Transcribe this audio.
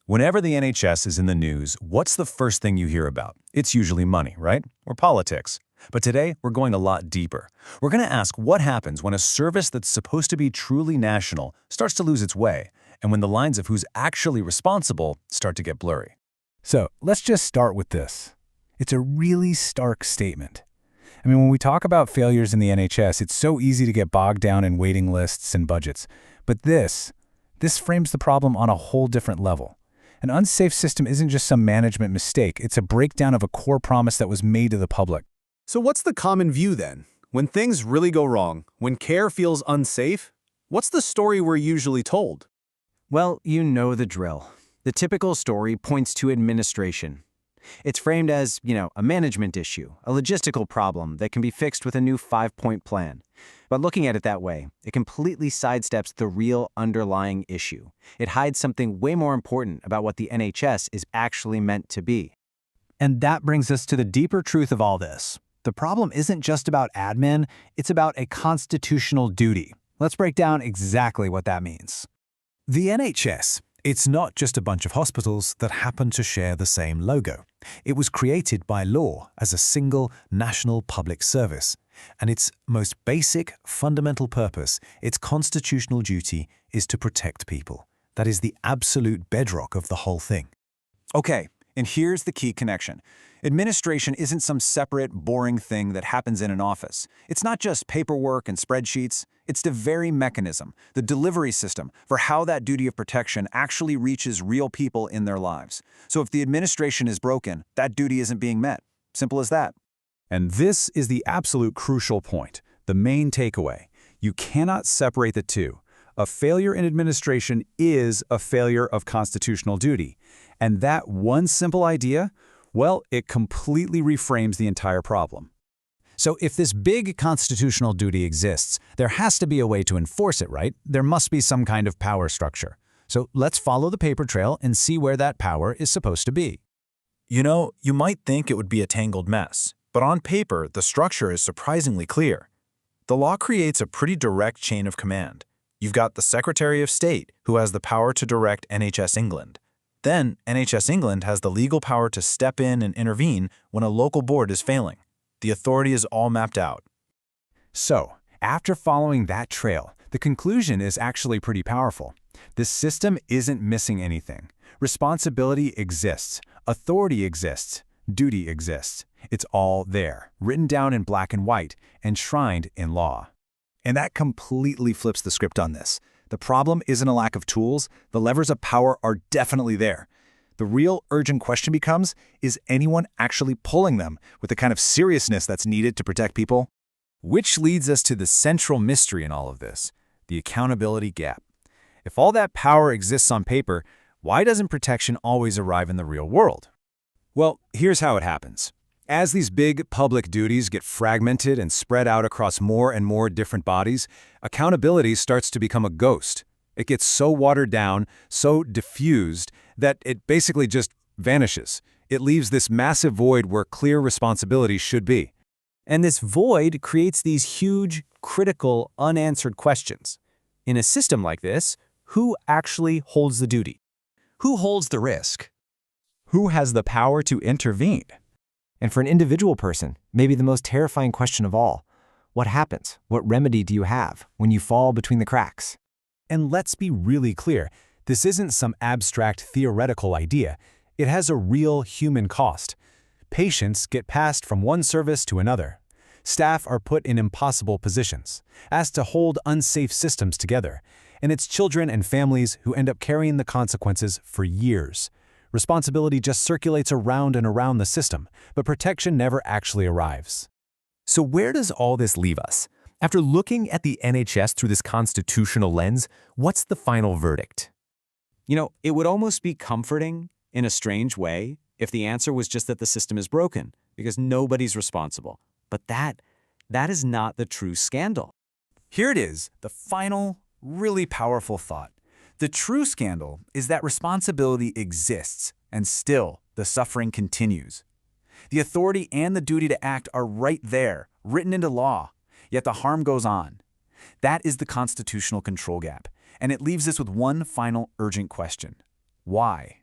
Whenever the NHS is in the news, what's the first thing you hear about? It's usually money, right? Or politics. But today, we're going a lot deeper. We're going to ask what happens when a service that's supposed to be truly national starts to lose its way, and when the lines of who's actually responsible start to get blurry. So let's just start with this. It's a really stark statement. I mean, when we talk about failures in the NHS, it's so easy to get bogged down in waiting lists and budgets. But this frames the problem on a whole different level. An unsafe system isn't just some management mistake. It's a breakdown of a core promise that was made to the public. So what's the common view then? When things really go wrong, when care feels unsafe, what's the story we're usually told? Well, you know the drill. The typical story points to administration. It's framed as, a management issue, a logistical problem that can be fixed with a new 5-point plan. But looking at it that way, it completely sidesteps the real underlying issue. It hides something way more important about what the NHS is actually meant to be. And that brings us to the deeper truth of all this. The problem isn't just about admin, it's about a constitutional duty. Let's break down exactly what that means. The NHS, it's not just a bunch of hospitals that happen to share the same logo. It was created by law as a single national public service. And its most basic, fundamental purpose, its constitutional duty, is to protect people. That is the absolute bedrock of the whole thing. Okay, and here's the key connection. Administration isn't some separate, boring thing that happens in an office. It's not just paperwork and spreadsheets. It's the very mechanism, the delivery system, for how that duty of protection actually reaches real people in their lives. So if the administration is broken, that duty isn't being met. Simple as that. And this is the absolute crucial point, the main takeaway. You cannot separate the two. A failure in administration is a failure of constitutional duty. And that one simple idea, well, it completely reframes the entire problem. So if this big constitutional duty exists, there has to be a way to enforce it, right? There must be some kind of power structure. So let's follow the paper trail and see where that power is supposed to be. You might think it would be a tangled mess. But on paper, the structure is surprisingly clear. The law creates a pretty direct chain of command. You've got the Secretary of State, who has the power to direct NHS England. Then, NHS England has the legal power to step in and intervene when a local board is failing. The authority is all mapped out. So, after following that trail, the conclusion is actually pretty powerful. This system isn't missing anything. Responsibility exists. Authority exists. Duty exists. It's all there, written down in black and white, enshrined in law. And that completely flips the script on this. The problem isn't a lack of tools. The levers of power are definitely there. The real urgent question becomes, is anyone actually pulling them with the kind of seriousness that's needed to protect people? Which leads us to the central mystery in all of this, the accountability gap. If all that power exists on paper, why doesn't protection always arrive in the real world? Well, here's how it happens. As these big public duties get fragmented and spread out across more and more different bodies, accountability starts to become a ghost. It gets so watered down, so diffused, that it basically just vanishes. It leaves this massive void where clear responsibility should be. And this void creates these huge, critical, unanswered questions. In a system like this, who actually holds the duty? Who holds the risk? Who has the power to intervene? And for an individual person, maybe the most terrifying question of all, what happens? What remedy do you have when you fall between the cracks? And let's be really clear, this isn't some abstract theoretical idea. It has a real human cost. Patients get passed from one service to another. Staff are put in impossible positions, asked to hold unsafe systems together, and it's children and families who end up carrying the consequences for years. Responsibility just circulates around and around the system, but protection never actually arrives. So where does all this leave us? After looking at the NHS through this constitutional lens, what's the final verdict? It would almost be comforting, in a strange way, if the answer was just that the system is broken, because nobody's responsible. But that is not the true scandal. Here it is, the final, really powerful thought. The true scandal is that responsibility exists, and still the suffering continues. The authority and the duty to act are right there, written into law, yet the harm goes on. That is the constitutional control gap, and it leaves us with one final urgent question. Why?